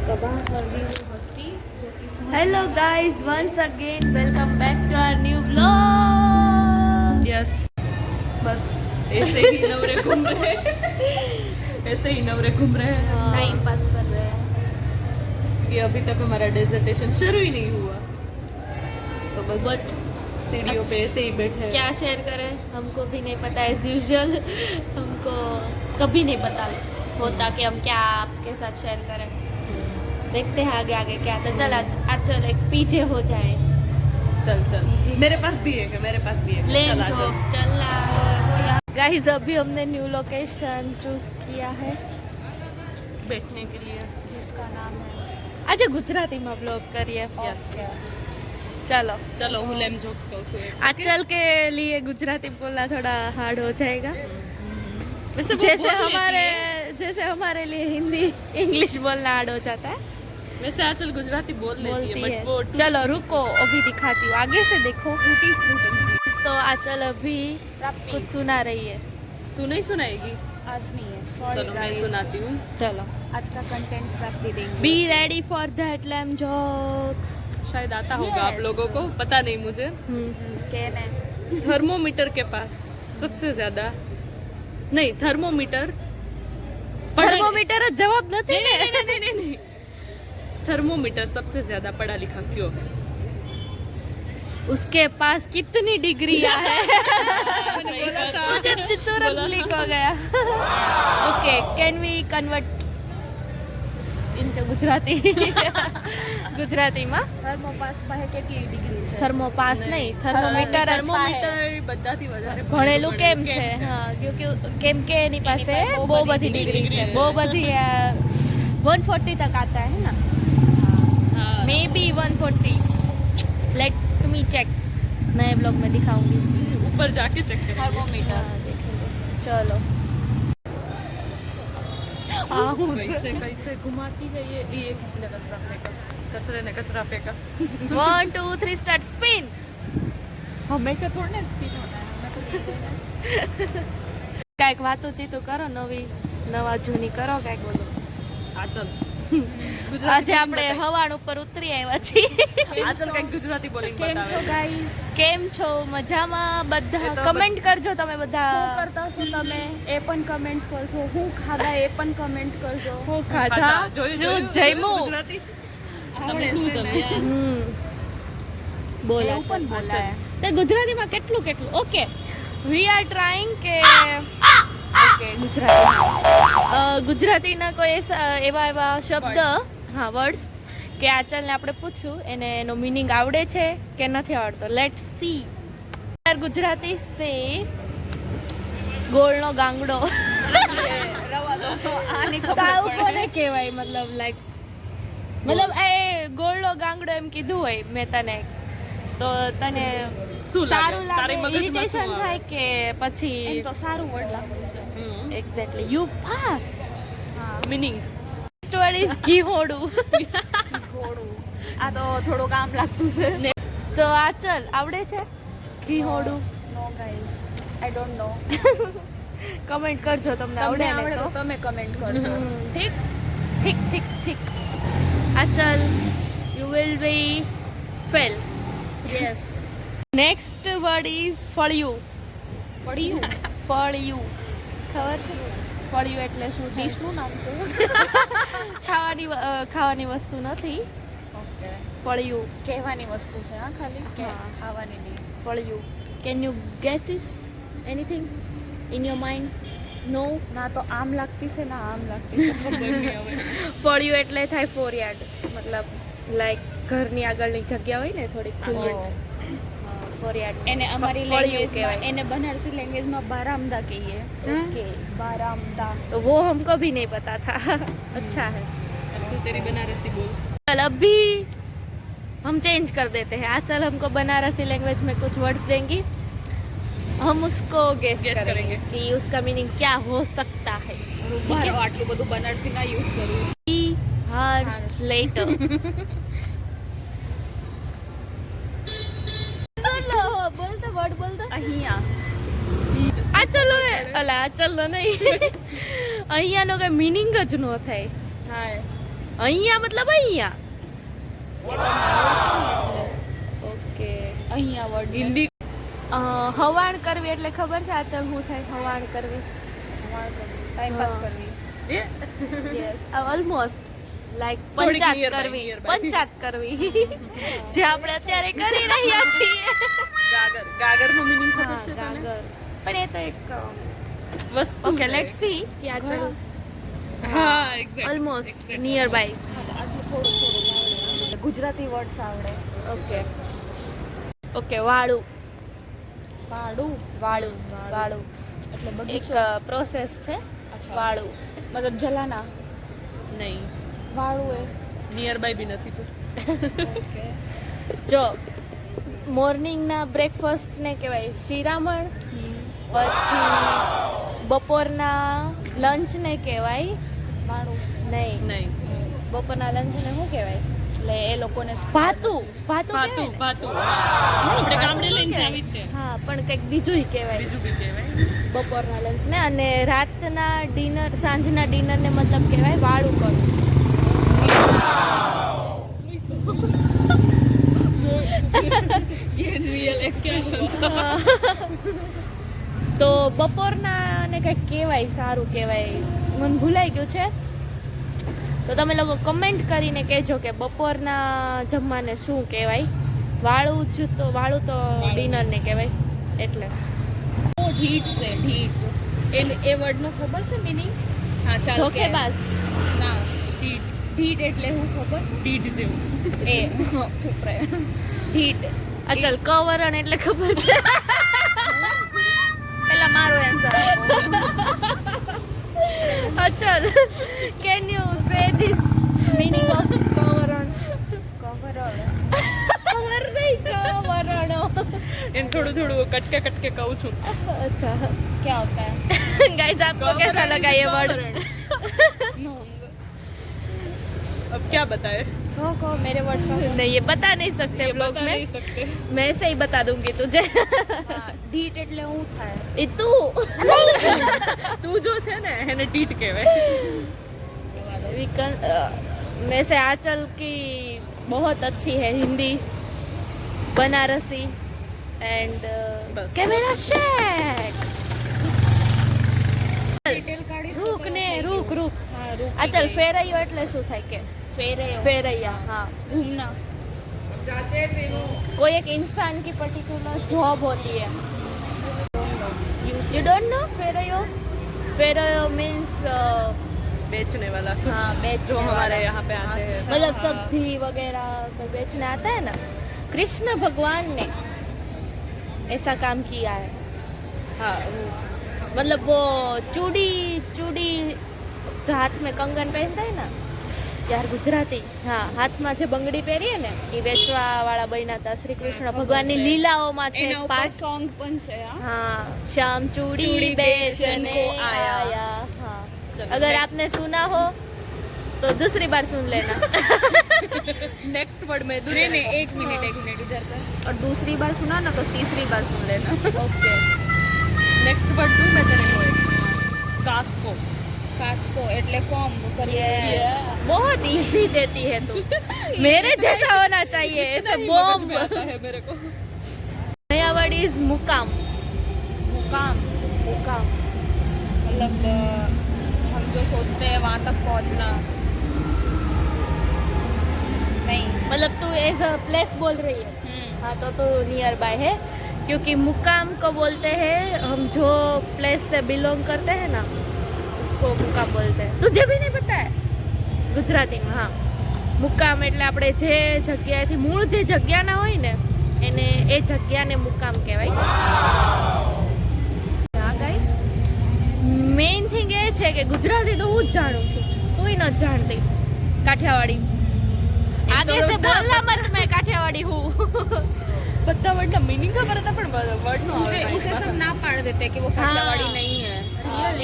तबाह कर दी वो हस्ती जो कि hello guys, once again welcome back to our new vlog. Yes बस ऐसे ही नवरे घूम रहे हैं ऐसे ही नवरे घूम रहे हैं हाँ। टाइम पास कर रहे हैं। ये अभी तक हमारा डेजर्टेशन शुरू ही नहीं हुआ तो बस सीढ़ियों पे ऐसे ही बैठे हैं। क्या शेयर करें, हमको भी नहीं पता। एज यूजुअल हमको कभी नहीं पता होता कि हम क्या आपके साथ शेयर करें। देखते हैं आगे आगे क्या। तो चल आज चल एक पीछे हो जाए। चल चल मेरे पास भी है चल आ चल। चल गाइस, अभी हमने न्यू लोकेशन चूज किया है बैठने के लिए जिसका नाम है आज गुजराती में ब्लॉग करिए। यस चलो चलो હું લેમ જોક્સ કહું છું એક आजकल के लिए गुजराती बोलना थोड़ा हार्ड हो जाएगा। वैसे वो जैसे हमारे लिए हिंदी इंग्लिश बोलना हार्ड हो जाता है। वैसे आंचल गुजराती बोलती बोलती है है। बट वो चलो रुको, अभी दिखाती हूँ, आगे से देखो। टूटी फ्रूटी तो आंचल अभी कुछ सुना रही है। तू नहीं सुनाएगी आज नहीं है, चलो मैं सुनाती हूँ चलो आज का कंटेंट प्राप्ति देंगे be ready for that lame jokes. शायद आता होगा आप लोगों को पता नहीं मुझे थर्मोमीटर के पास सबसे ज्यादा नहीं थर्मोमीटर जवाब नहीं नहीं थर्मोमीटर सबसे ज्यादा पढ़ा लिखा क्यों है उसके पास कितनी डिग्रियां है। मुझे तुरंत क्लिक हो गया। Okay, can we convert into Gujarati Gujarati में થર્મોપાસ પાસે કેટલી ડિગ્રી છે થર્મોપાસ નહીં, થર્મોમીટર જ થર્મોમીટર બધાથી વધારે ભણેલું કેમ છે? હા, કેમ કે એની પાસે બહુ બધી ડિગ્રી છે, બહુ બધી 140 तक आता है ना, maybe 140। Let me check, नए ब्लॉग में दिखाऊंगी। ऊपर जाके चेक करेंगे थर्मोमीटर चलो। कैसे कैसे घुमाती है ये किसी ने कचरा फेंका कचरे ने कचरा फेंका 1 2 3 स्टार्ट स्पिन। हमें क्या थोड़ा स्पीड होना है हमें तो કાંઈક વાતો કરો, નવા જૂની કરો કાંઈક બોલો। આ ચલ આજે આપણે હવાણ ઉપર ઉતરી આવ્યા છીએ। આ ચલ કાંઈક ગુજરાતી બોલિંગ બતાવે છે ગાઈસ કેમ છો? મજામાં બધા? કમેન્ટ કરજો તમે બધા। શું કરતા છો તમે એ પણ કમેન્ટ કરજો, હું ખાધા એ પણ કમેન્ટ કરજો। હું ખાધા શું જમ્યું ગુજરાતી તમે શું જમ્યા બોલા એવું પણ બોલાય। તે ગુજરાતીમાં કેટલું ઓકે વી આર ટ્રાઇંગ કે ઓકે ગુજરાતીના કોઈ એવા શબ્દ, હા વર્ડ્સ કે આચલને આપણે પૂછું એને એનો મીનિંગ આવડે છે કે નથી આવડતો। Let's see. ગુજરાતી સે ગોળનો ગાંગડો આવું કોને કહેવાય? મતલબ એ ગોળનો ગાંગડો એમ કીધું હોય મેં તને, તો તને સારું લાગે, ઇરિટેશન થાય કે પછી? એમ તો સારું વર્ડ લાગતું છે। Exactly, you pass. Meaning word is ઘીહોડું। ઘોડું આ તો થોડું કામ લાગતું છે। તો આ ચલ આવડે છે ઘીહોડું? No guys I don't know. Comment કરજો તમને તમને આવડે આવડે ને તો તો। તમે કમેન્ટ કરજો। ઠીક ઠીક આ ચલ you will be fail. Yes next word is ફળિયું। પડ્યું ફળિયું ખબર છે? ફળિયું એટલે શું? ડીશનું નામ છે। ખાવાની વસ્તુ નથી, ઓકે ફળિયું કહેવાની વસ્તુ છે હા ખાલી કે હા। ખાવાની નહીં। ફળિયું। Can you guess is anything in your mind? No? ના તો આમ લાગતી છે ના આમ લાગતી છે ખબર નહીં હવે। ફળિયું એટલે થાય ફોરયાર્ડ, મતલબ લાઈક ઘરની આગળની જગ્યા હોય ને થોડી ખુલ્લી, ફોરયાર્ડ એને અમારી ફળિયું લેંગ્વેજમાં કહેવાય। એને બનારસી લેंग्वेजમાં बारामदा कहिए। ओके, बारामदा तो वो हमको भी नहीं पता था। अच्छा है। अब तू तेरी बनारसी बोल चल अभी हम चेंज कर देते हैं। आचल हमको बनारसी लैंग्वेज में कुछ वर्ड्स देंगी, हम उसको गेस करेंगे कि उसका मीनिंग क्या हो सकता है। મારો આટલું બધું બનારસી ના યુઝ કરું। लेटर બોલતો વર્ડ બોલતો અહીંયા આ ચલો અલા આ ચલો નહીં, અહીંયાનો કઈ મીનિંગ જ ન થાય। થાય અહીંયા મતલબ અહીંયા. ઓકે અહીંયા વર્ડ હિન્દી હવાણ કરવી એટલે ખબર છે આચલ શું થાય હવાણ કરવી? ટાઈમ પાસ હા. કરવી. યસ ઓલમોસ્ટ લાઈક થોડીક પંચાત nearby, કરવી. nearby. પંચાત કરવી જે આપણે અત્યારે કરી રહ્યા છીએ. ગાગર નો મીનિંગ ખબર હા, છે તને? ગાગર. પણ એ તો એક વસ્તુ ઓકે છે. લેટ્સ સી કે આચલ હા exact almost nearby. Gujarati words આવડે. ઓકે ઓકે વાળું વાડું વાળું વાળું એટલે એક બગીચો. પ્રોસેસ છે અચ્છા. વાળું. મતલબ જલાના નહીં વાળું એ. નિયર બાય બી નથી તો ઓકે. જો મોર્નિંગના બ્રેકફાસ્ટને કહેવાય શિરામણ. પછી બપોરના લંચને કહેવાય વાળું. નહીં નહીં બપોરના લંચને શું કહેવાય? એટલે એ લોકોને ભાતું ભાતું ભાતું કહેવાય ને? ભાતું નહીં, આપણે ભાતું ગામડે લઈને કહેવાય. જાવી જ તે. હા પણ કંઈક બીજું કહેવાય બીજું બી કહેવાય બપોરના લંચને. અને રાતના ડિનર સાંજના ડિનરને મતલબ કહેવાય વાળું કરવું. ये रियल एक्सप्रेशन તો બપોરના ને કંઈક કહેવાય સારું કહેવાય મને ભૂલાઈ ગયું છે. તો તમે લોકો કમેન્ટ કરીને કહેજો કે બપોરના જમવાને શું કહેવાય. વાળું જ તો વાળું તો ડિનરને કહેવાય એટલે. ઓ ઢીટ છે ઢીટ. એ વર્ડનો ખબર છે મિનિંગ? હા ચાલ કે. ધોકેબાજ. ના ઢીટ ઢીટ એટલે હું ખબર ઢીટ જેવું છે? એ ચૂપ રહે. ઢીટ. અચલ કવરણ એટલે ખબર છે. પેલા મારો આન્સર આપો. Achal can you say this meaning of કવરણ? કવર. કવર નહીં કવરણ. એને થોડું થોડું કટકે કટકે કહું છું अच्छा क्या होता है? गाइस आपको कैसा लगा ये वर्ड? अब क्या बताए कहो मेरे वर्ड का. नहीं ये बता नहीं सकते ये ब्लॉग बता में. नहीं सकते मैं ऐसे ही बता दूंगी तुझे. ઢીટ એટલે હું થાય? ये तू તું જો છે ને એને ઢીટ કહેવાય में से आंचल की बहुत अच्छी है हिंदी बनारसी एंड बस. Camera shake. ડિટેલ કાઢીશ તો રૂક ને થઈ રૂક રૂક. હા રૂક. આચલ ફેરૈયો એટલે શું થાય કે? ફેરૈયો. ફેરૈયા. हाँ ઘૂમના. कोई एक इंसान की पर्टिकुलर जॉब होती है. यू डोंट नो फेरयो? फेरयो मीन्स बेचने वाला कुछ हाँ, बेचने जो हमारे वाला. यहाँ पे आते हैं मतलब सब्जी वगैरह कोई बेचने आता है ना. कृष्ण भगवान ने ऐसा काम किया है. हाँ मतलब वो चूड़ी चूड़ी जो हाथ में कंगन पहनता है ना यार गुजराती. हाँ હાથમાં જે બંગડી પહેરીએ ને એ વેચવા વાળા બન્યા હતા શ્રી કૃષ્ણ ભગવાનની લીલાઓમાં છે એના એક ઉપર પાઠ. સોંગ પણ છે. હા हाँ श्याम चूड़ी चूड़ी बेचने बेचने को आया. आया. हाँ चलो, अगर next. आपने सुना हो तो दूसरी बार सुन लेना. नेक्स्ट वर्ड में नहीं नहीं एक मिनट इधर कर. और दूसरी बार सुना ना तो तीसरी बार सुन लेना. ओके नेक्स्ट वर्ड दूं मैं तेरे को एक कास्को કાસ્કો એટલે કોમ કરીએ. बहुत इजी देती है तू. मेरे जैसा होना चाहिए ऐसे नहीं, मगज बॉम्ब. में आता है मेरे को नया वर्ड इज मुकाम. मुकाम. मुकाम मतलब हम जो सोचते हैं वहाँ तक पहुँचना. नहीं. मतलब तू एज अ प्लेस बोल रही है. हाँ तो तू नियर बाय है क्योंकि मुकाम को बोलते हैं हम जो प्लेस से बिलोंग करते हैं ना उसको मुकाम बोलते हैं. तुझे भी नहीं पता है गुजराती में? हाँ મુકામ એટલે આપણે જે જગ્યાએથી મૂળ જે જગ્યાના હોય ને એને એ જગ્યાને મુકામ કહેવાય. હા ગાઈસ મેઇન થિંગ એ છે કે ગુજરાતી તો હું જ જાણું છું, તુંય નથી જાણતી કાઠિયાવાડી. आगे से बोलना मत मैं काठियावाड़ी हूँ. બધા વર્ડના मीनिंग ખબર હતા પણ વર્ડ નો उसे सब ना पाड़ देते कि वो काठियावाड़ी नहीं है.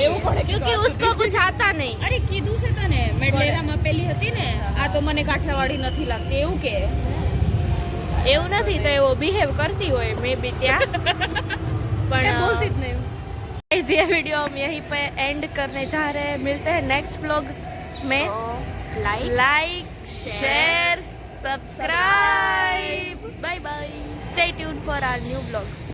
એવું પડે क्योंकि उसको कुछ आता नहीं. અરે કીધું છે તને મેડલેરામાં પેલી હતી ને આ તો મને કાઠિયાવાડી નથી લાગતી એવું કે. એવું નથી તો એવો બિહેવ કરતી હોય મે બી ત્યાં બોલતી પણ જ નહીં. ये वीडियो हम यहीं पे एंड करने जा रहे हैं. मिलते हैं नेक्स्ट व्लॉग में. like, share, subscribe. Bye bye. Stay tuned for our new vlog.